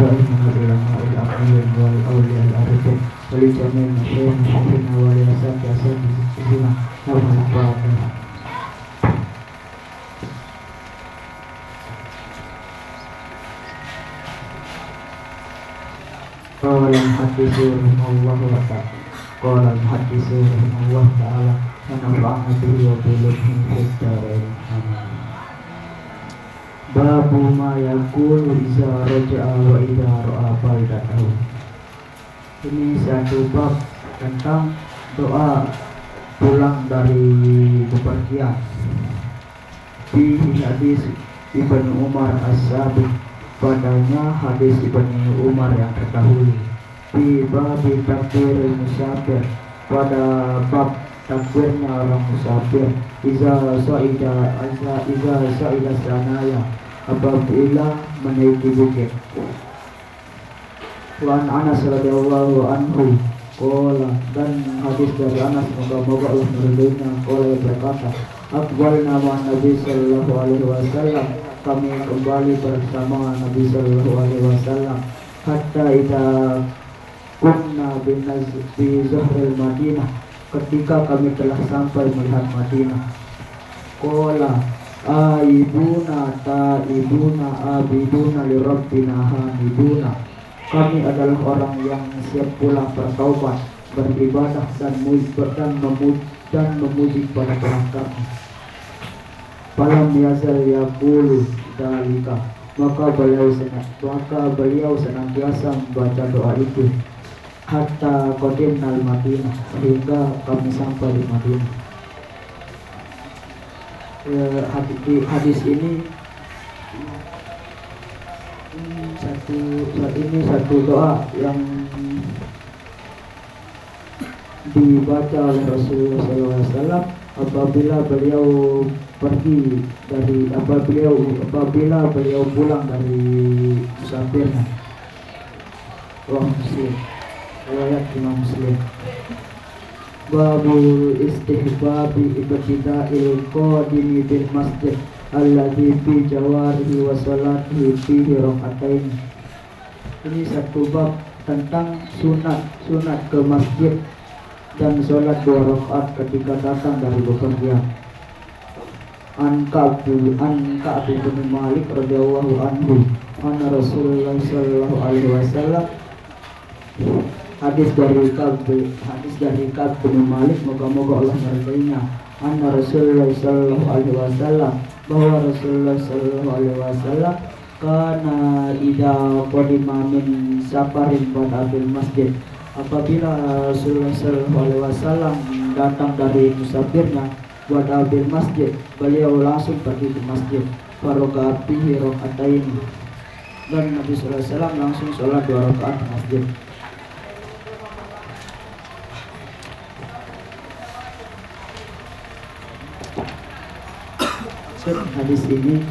دائما العلماء الأقوياء والأولياء الأرباب ولجميع المشايخ مشايخنا ولأساتذة أساتذتنا نحن الفاتحة. قال المحدث رحمه الله تعالى قال المحدث رحمه الله تعالى ونفعنا به وبعلمه في الدارين آمين. Babu ma yaqulu iza raja'a wa idza ra'a baldatahu. Ini satu bab tentang doa pulang dari bepergian. Di hadis Ibnu Umar as-Sabiq, padanya hadis Ibnu Umar yang terdahulu. Di bab takbir musafir, pada bab takbirnya orang musafir. Iza sa'ida sanaya, apabila menaiki bukit. Wan Anas radhiyallahu anhu qala, dan hadis dari Anas moga-moga Allah meridainya, qala berkata, aqbalna ma Nabi sallallahu alaihi wasallam, kami kembali bersama Nabi sallallahu alaihi wasallam, hatta idza kunna bi Zuhril Madinah, ketika kami telah sampai melihat Madinah. Qala aibuna taibuna abiduna li rabbina hamiduna, kami adalah orang yang siap pulang bertaubat, beribadah dan memuji pada Tuhan kami. Falam yazal yaqulu dalika, maka beliau senantiasa membaca doa itu hatta qadimnal Madinah, sehingga kami sampai di Madinah. Hadis ini satu doa yang dibaca oleh Rasulullah SAW apabila beliau pulang dari musafirnya. Muslim, riwayat Imam Muslim. Babul istihbabi ibtida'il qadimi bil masjid alladhi fi jawarihi wa salatihi fihi raka'atain. Ini satu bab tentang sunat ke masjid dan sholat 2 rakaat ketika datang dari bepergian. An Ka'ab bin Malik radhiyallahu anhu anna Rasulullah sallallahu alaihi wasallam, hadis dari Ka'ab bin Malik, moga-moga Allah meridainya, anna Rasulullah sallallahu alaihi wasallam, bahwa Rasulullah sallallahu alaihi wasallam kana idza qadima min safarin bil masjid, apabila Rasulullah sallallahu alaihi wasallam datang dari musafirnya bil masjid, beliau langsung pergi ke masjid, faroka fihi raka'atain, dan Nabi sallallahu alaihi wasallam langsung sholat 2 rakaat di masjid. Hadis ini,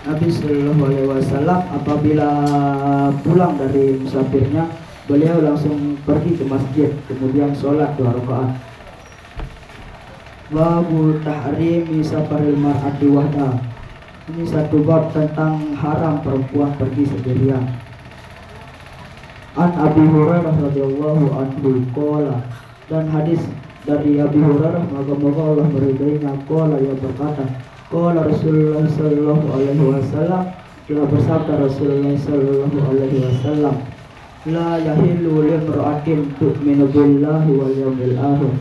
Nabi Sallallahu Alaihi Wasallam apabila pulang dari musafirnya, beliau langsung pergi ke masjid, kemudian sholat 2 rakaat. Babu tahrimi safaril mar'ati wahda. Ini satu bab tentang haram perempuan pergi sendirian. An Abi Hurairah radhiyallahu anhu qala, dan hadis dari Abi Hurairah, moga-moga Allah meridainya, qala, ia berkata, qala Rasulullah sallallahu alaihi wasallam, telah bersabda Rasulullah sallallahu alaihi wasallam, la yahillu limra'atin tu'minu billahi wal yawmil akhir.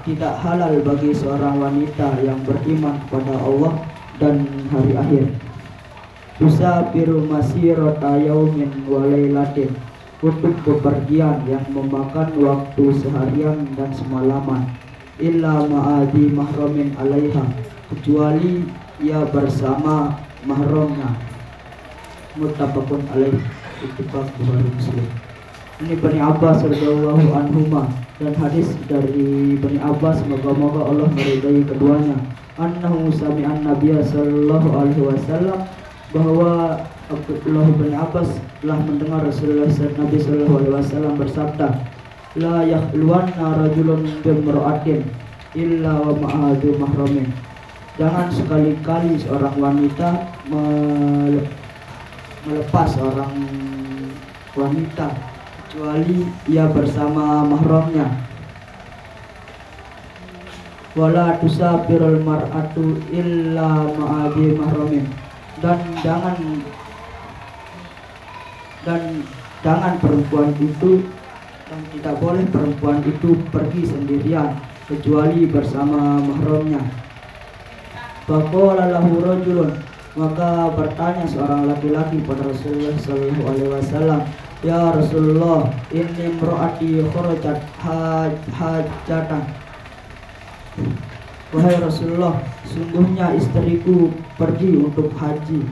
Tidak halal bagi seorang wanita yang beriman kepada Allah dan hari akhir. Tusafiru masirata yaumin wa lailatin, untuk bepergian yang memakan waktu seharian dan semalaman, illa ma'adi mahramin alaiha, kecuali ia bersama mahramnya. Muttafaqun alaih, ittifaq Bukhari Muslim. Ini Bani Abbas radhiyallahu anhuma, dan hadis dari Bani Abbas, moga-moga Allah meridai keduanya, annahu sami'an nabiyya sallallahu alaihi wasallam, bahwa Abdullah bin Abbas telah mendengar Rasulullah Nabi sallallahu alaihi wasallam bersabda, la yakhluwanna rajulun bimra'atin illa wa ma'adu mahramin. Jangan sekali-kali seorang wanita melepas seorang wanita kecuali ia bersama mahramnya. Wala tusafirul mar'atu illa ma'abi mahramin, dan jangan perempuan itu, dan tidak boleh perempuan itu pergi sendirian kecuali bersama mahramnya. Faqala lahu rajulun, maka bertanya seorang laki-laki pada Rasulullah sallallahu alaihi wasallam, ya Rasulullah, inni imraati kharajat hajatan. Wahai Rasulullah, sungguhnya istriku pergi untuk haji.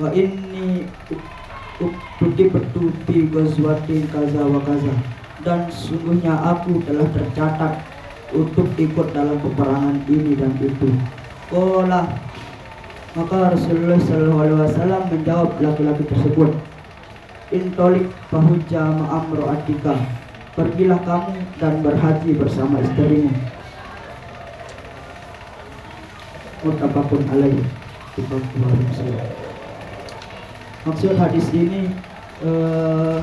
Wa inni utibtu fi ghazwatin kaza wa kaza, dan sungguhnya aku telah tercatat untuk ikut dalam peperangan ini dan itu. Qala, maka Rasulullah sallallahu alaihi wasallam menjawab laki-laki tersebut, intolik fahujja ma'amro'atika, pergilah kamu dan berhaji bersama istrimu. Muttafaqun alaihi. Maksud hadis ini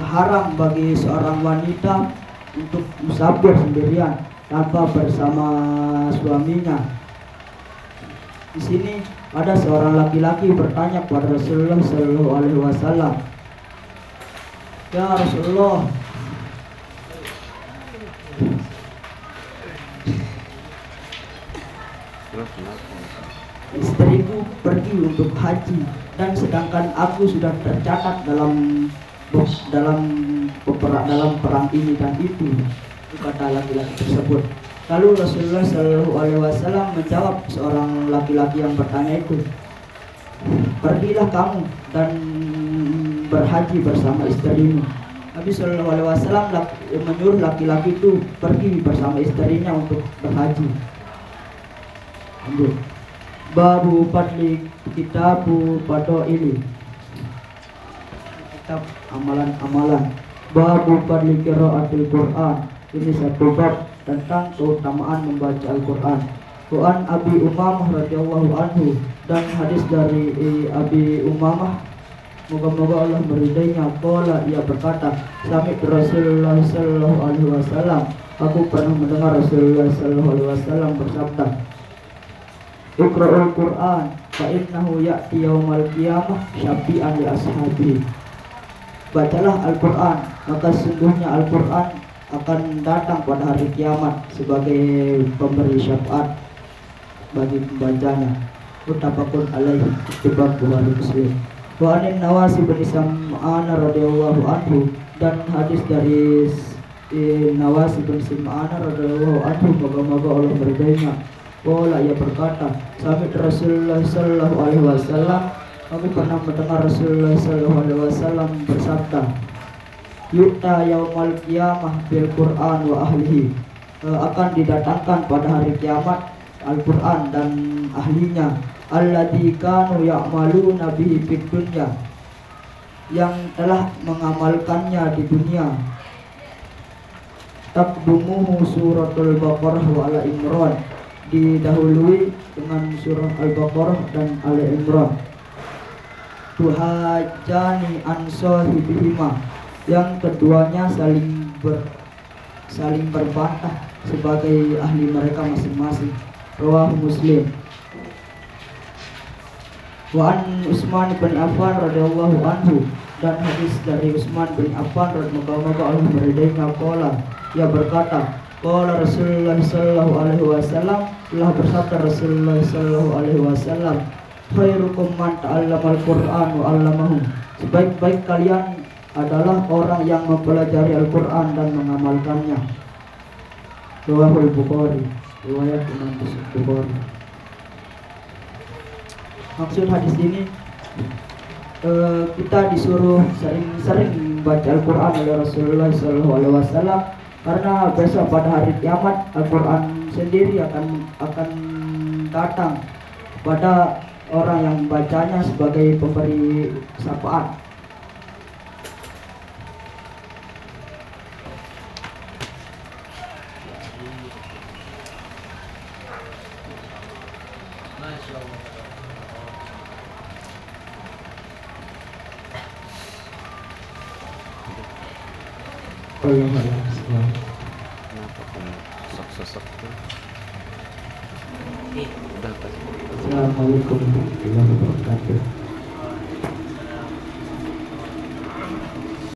haram bagi seorang wanita untuk musafir sendirian tanpa bersama suaminya. Di sini ada seorang laki-laki bertanya kepada Rasulullah sallallahu alaihi wasallam, ya Rasulullah, istriku pergi untuk haji dan sedangkan aku sudah tercatat dalam perang ini dan itu, kata laki-laki tersebut. Lalu Rasulullah sallallahu alaihi wasallam menjawab seorang laki-laki yang bertanya itu, pergilah kamu dan berhaji bersama istrimu. Nabi sallallahu alaihi wasallam menyuruh laki-laki itu pergi bersama istrinya untuk berhaji. Lanjut. Babu fadli kitabu ini, kitab amalan-amalan. Babu fadli qiraatil Qur'an, ini satu bab tentang keutamaan membaca Al-Qur'an. Wa Abi Umamah radhiyallahu anhu, dan hadis dari Abi Umamah, moga-moga Allah meridainya, qala, ia berkata, sami Rasulullah sallallahu alaihi wasallam, aku pernah mendengar Rasulullah sallallahu alaihi wasallam bersabda, Iqra'ul Qur'an fa innahu ya'ti yaumal qiyamah syafi'an li ashabi. Bacalah Al-Qur'an, maka sungguhnya Al-Qur'an akan datang pada hari kiamat sebagai pemberi syafaat bagi pembacanya. Muttafaqun alaihi, ittifaq Bukhari Muslim. Wa anin Nawasi bin Sam'an radhiyallahu anhu, dan hadis dari Nawasi bin Sam'an radhiyallahu anhu, moga-moga Allah meridainya. Qala, ia berkata, sami Rasulullah sallallahu alaihi wasallam, aku pernah mendengar Rasulullah sallallahu alaihi wasallam bersabda, yu'ta yaumal qiyamah bil Qur'an wa ahlihi, akan didatangkan pada hari kiamat Al-Qur'an dan ahlinya, alladzi kanu ya'maluna bihi fid dunya, yang telah mengamalkannya di dunia. Taqdumuhu suratul Baqarah wa Ala Imran, didahului dengan surah Al-Baqarah dan Ali Imran. Tuhajani an sahibihima, yang keduanya saling berbantah sebagai ahli mereka masing-masing. Rawahu Muslim. Wa an Utsman bin Affan radhiyallahu anhu, dan hadis dari Utsman bin Affan radhiyallahu Allah meridainya, qala, ia berkata, qala Rasulullah sallallahu alaihi wasallam, telah bersabda Rasulullah sallallahu alaihi wasallam, khairukum man ta'allamal Qur'an wa 'allamahu, sebaik-baik kalian adalah orang yang mempelajari Al-Qur'an dan mengamalkannya. Riwayat Bukhari, riwayat Imam Bukhari. Maksud hadis ini, kita disuruh sering-sering membaca Al-Qur'an oleh Rasulullah sallallahu alaihi wasallam, karena besok pada hari kiamat Al-Qur'an sendiri akan datang pada orang yang membacanya sebagai pemberi syafaat. Wallahu a'lam bishawab. Kenapa kamu sosok-sosok tuh? Udah pas. Assalamualaikum warahmatullahi wabarakatuh.